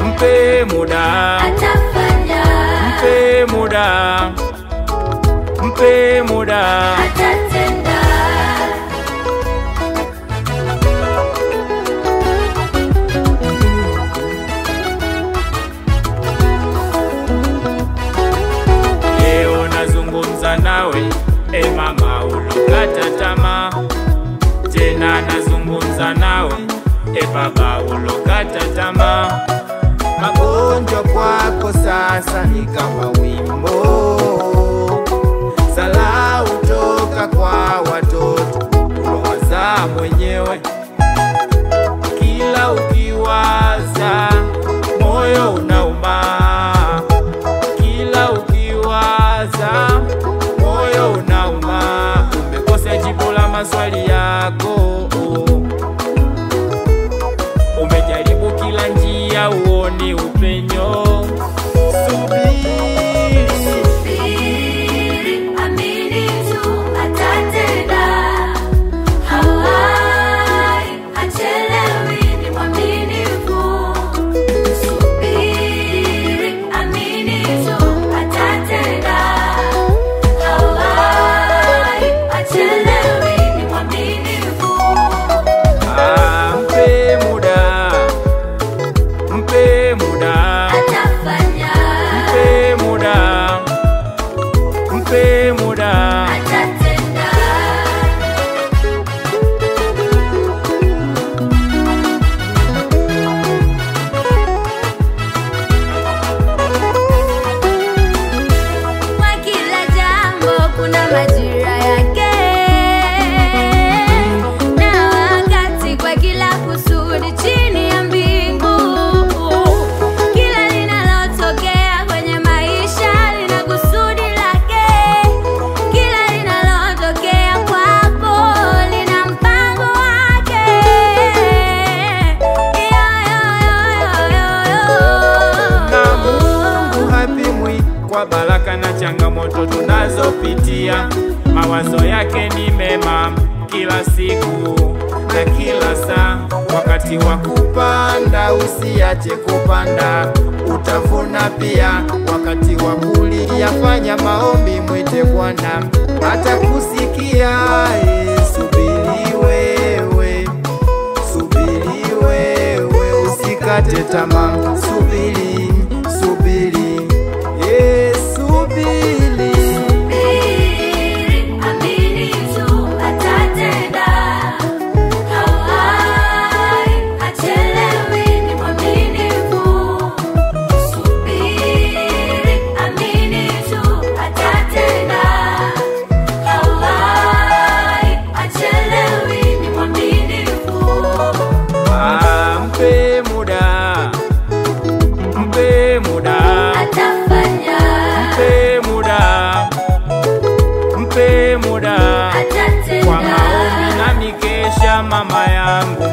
Mpe muda atafanya, mpe muda, mpe muda atatenda. Leo nazungumza nawe, mama ulokata tamaa. Tena nazungumza nawe, baba ulokata tamaa. Magonjwa kwako sasa ni kama wimbo, sala utoka kwa watoto ulowazaa mwenyewe. Kila ukiwaza moyo unauma, kila ukiwaza moyo unauma. Umekosa jibu la maswali yako, umejaribu kila njia uoni upenyo. Subiri, Subiri, amini tu atatenda. Hawai, hachelewi, ni mwaminifu. Subiri, amini tu atatenda. Hawai, hachelewi, ni mwaminifu. mpe muda, mpe muda, Atafanya, mpe muda, mpe muda. atatenda. Kwa kila jambo kuna majira yake, na wakati kwa kila kusudi chini ya mbingu. Kila linalotokea kwenye maisha lina kusudi lake. Kila linalotokea kwako lina mpango wake. Na Mungu hapimwi kwa baraka na changamoto tunazopitia. Mawazo yake ni mema kila siku na kila saa. Wakati wa kupanda usiache kupanda, utavuna pia. Wakati wa kulia fanya maombi, mwite Bwana atakusikia. Subiri wewe, subiri wewe, usikate tamaa. Subiri, subiri, subiri. Subiri, amini tu atatenda. Hawai, hachelewi, ni mwaminifu. Subiri, amini tu atatenda. Hawai, hachelewi, ni mwaminifu. Mpe muda, mpe muda, Atafanya, mpe muda, mpe muda. Kwa atatenda. maombi na mikesha mama yangu